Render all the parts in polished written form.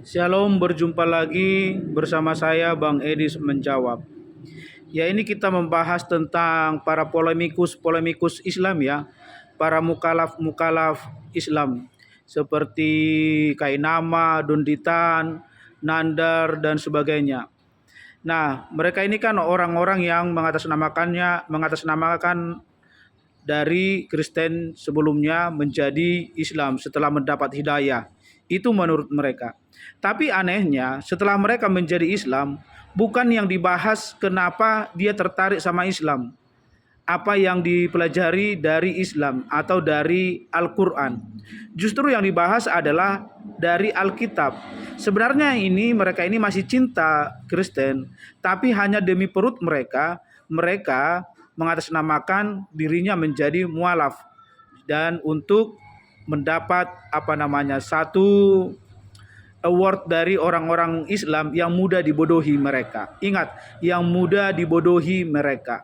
Shalom, berjumpa lagi bersama saya Bang Edis menjawab. Ya, ini kita membahas tentang para polemikus Islam ya, para mukalaf Islam seperti Kainama, Dunditan, Nandar dan sebagainya. Nah, mereka ini kan orang-orang yang mengatasnamakan dari Kristen sebelumnya menjadi Islam setelah mendapat hidayah. Itu menurut mereka. Tapi anehnya setelah mereka menjadi Islam, bukan yang dibahas kenapa dia tertarik sama Islam. Apa yang dipelajari dari Islam atau dari Al-Quran. Justru yang dibahas adalah dari Alkitab. Sebenarnya mereka ini masih cinta Kristen, tapi hanya demi perut mereka mengatasnamakan dirinya menjadi mualaf dan untuk mendapat satu award dari orang-orang Islam yang mudah dibodohi mereka. Ingat, yang mudah dibodohi mereka.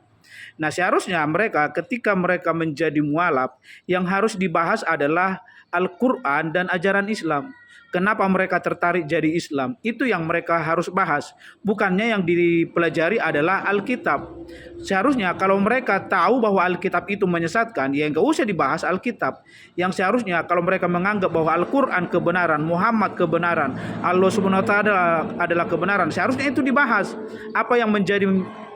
Nah, seharusnya ketika mereka menjadi mualaf, yang harus dibahas adalah Al-Quran dan ajaran Islam. Kenapa mereka tertarik jadi Islam? Itu yang mereka harus bahas. Bukannya yang dipelajari adalah Alkitab. Seharusnya kalau mereka tahu bahwa Alkitab itu menyesatkan, ya enggak usah dibahas Alkitab. Yang seharusnya kalau mereka menganggap bahwa Al-Quran kebenaran, Muhammad kebenaran, Allah Subhanahu wa taala adalah kebenaran, seharusnya itu dibahas. Apa yang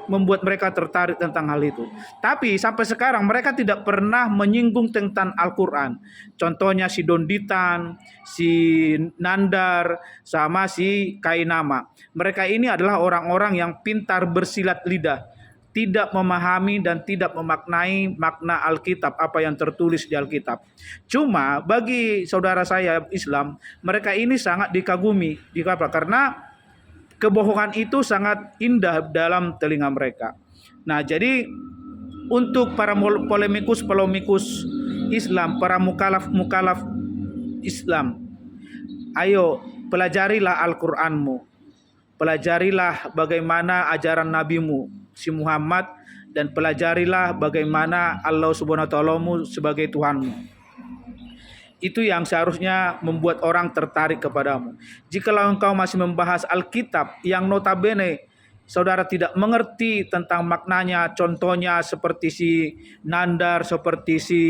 membuat mereka tertarik tentang hal itu. Tapi sampai sekarang mereka tidak pernah menyinggung tentang Al-Quran. Contohnya si Donditan, si Nandar, sama si Kainama. Mereka ini adalah orang-orang yang pintar bersilat lidah, tidak memahami dan tidak memaknai makna Alkitab, apa yang tertulis di Alkitab. Cuma bagi saudara saya Islam, mereka ini sangat dikagumi. Karena kebohongan itu sangat indah dalam telinga mereka. Nah, jadi untuk para polemikus Islam, para mukalaf Islam, ayo pelajarilah Al-Qur'anmu. Pelajarilah bagaimana ajaran nabimu si Muhammad dan pelajarilah bagaimana Allah Subhanahu wa taala sebagai Tuhanmu. Itu yang seharusnya membuat orang tertarik kepadamu. Jikalau engkau masih membahas Alkitab yang notabene saudara tidak mengerti tentang maknanya, contohnya seperti si Nandar, seperti si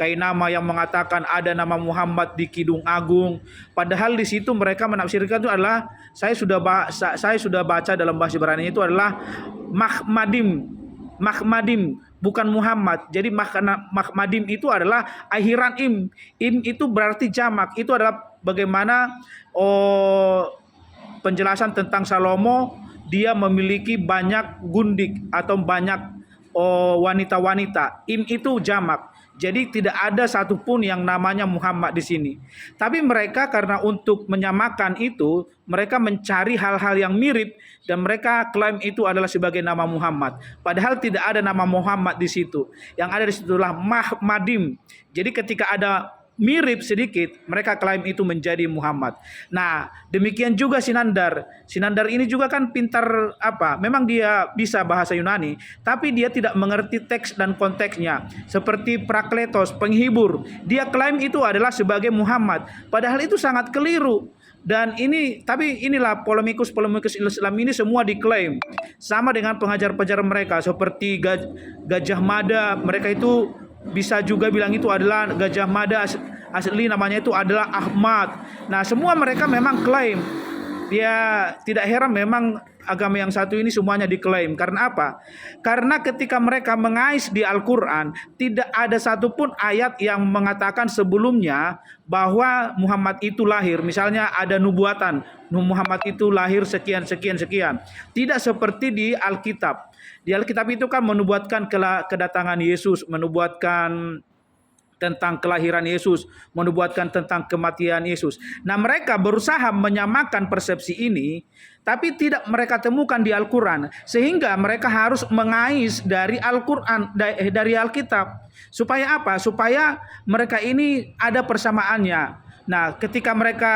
Kainama yang mengatakan ada nama Muhammad di Kidung Agung, padahal di situ mereka menafsirkan itu adalah saya sudah baca dalam bahasa Ibrani itu adalah Mahmadim, bukan Muhammad. Jadi Mahmadim itu adalah akhiran im. Im itu berarti jamak. Itu adalah bagaimana penjelasan tentang Salomo, dia memiliki banyak gundik atau banyak wanita-wanita. Im itu jamak. Jadi tidak ada satupun yang namanya Muhammad di sini. Tapi mereka karena untuk menyamakan itu, mereka mencari hal-hal yang mirip dan mereka klaim itu adalah sebagai nama Muhammad. Padahal tidak ada nama Muhammad di situ. Yang ada di situlah Mahmadim. Jadi ketika ada mirip sedikit, mereka klaim itu menjadi Muhammad. Nah, demikian juga Sinandar. Sinandar ini juga kan pintar memang dia bisa bahasa Yunani, tapi dia tidak mengerti teks dan konteksnya. Seperti Prakletos, penghibur, dia klaim itu adalah sebagai Muhammad. Padahal itu sangat keliru. Dan inilah polemikus Islam ini semua diklaim sama dengan pengajar-pengajar mereka seperti Gajah Mada. Mereka itu bisa juga bilang itu adalah Gajah Mada, asli namanya itu adalah Ahmad. Nah, semua mereka memang klaim. Dia tidak heran memang agama yang satu ini semuanya diklaim. Karena apa? Karena ketika mereka mengais di Al-Quran, tidak ada satupun ayat yang mengatakan sebelumnya bahwa Muhammad itu lahir. Misalnya ada nubuatan, Muhammad itu lahir sekian. Tidak seperti di Alkitab. Di Alkitab itu kan menubuatkan kedatangan Yesus, menubuatkan tentang kelahiran Yesus, menubuatkan tentang kematian Yesus. Nah, mereka berusaha menyamakan persepsi ini, tapi tidak mereka temukan di Al-Quran. Sehingga mereka harus mengais dari Al-Quran, dari Alkitab. Supaya apa? Supaya mereka ini ada persamaannya. Nah, ketika mereka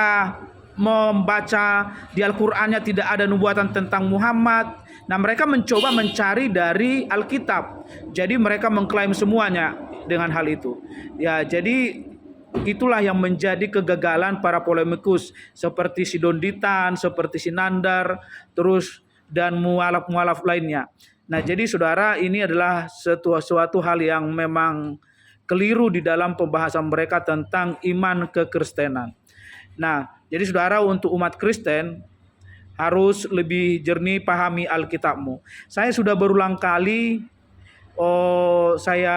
membaca di Al-Qur'annya tidak ada nubuatan tentang Muhammad, nah mereka mencoba mencari dari Alkitab. Jadi mereka mengklaim semuanya dengan hal itu. Ya, jadi Itulah yang menjadi kegagalan para polemikus seperti si Donditan, seperti si Nandar, terus dan mualaf-mualaf lainnya. Nah, jadi saudara, ini adalah suatu hal yang memang keliru di dalam pembahasan mereka tentang iman kekristenan. Nah, jadi saudara, untuk umat Kristen harus lebih jernih pahami Alkitabmu. Saya sudah berulang kali saya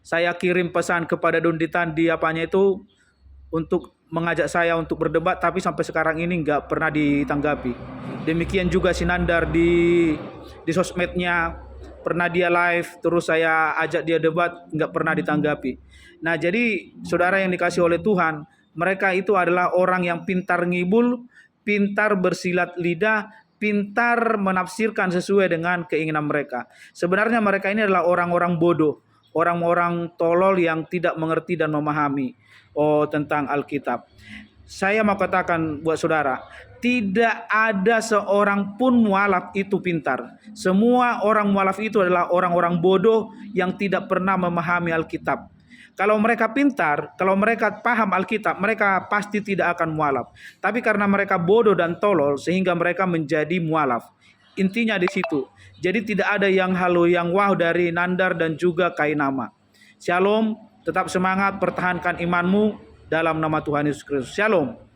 saya kirim pesan kepada Donditan di apanya itu untuk mengajak saya untuk berdebat, tapi sampai sekarang ini nggak pernah ditanggapi. Demikian juga Sinandar di sosmednya, pernah dia live, terus saya ajak dia debat, nggak pernah ditanggapi. Nah, jadi saudara yang dikasih oleh Tuhan, mereka itu adalah orang yang pintar ngibul, pintar bersilat lidah, pintar menafsirkan sesuai dengan keinginan mereka. Sebenarnya mereka ini adalah orang-orang bodoh, orang-orang tolol yang tidak mengerti dan memahami tentang Alkitab. Saya mau katakan buat saudara, tidak ada seorang pun mualaf itu pintar. Semua orang mualaf itu adalah orang-orang bodoh yang tidak pernah memahami Alkitab. Kalau mereka pintar, kalau mereka paham Alkitab, mereka pasti tidak akan mualaf. Tapi karena mereka bodoh dan tolol, sehingga mereka menjadi mualaf. Intinya di situ. Jadi tidak ada yang halu, yang wow dari Nandar dan juga Kainama. Shalom, tetap semangat, pertahankan imanmu dalam nama Tuhan Yesus Kristus. Shalom.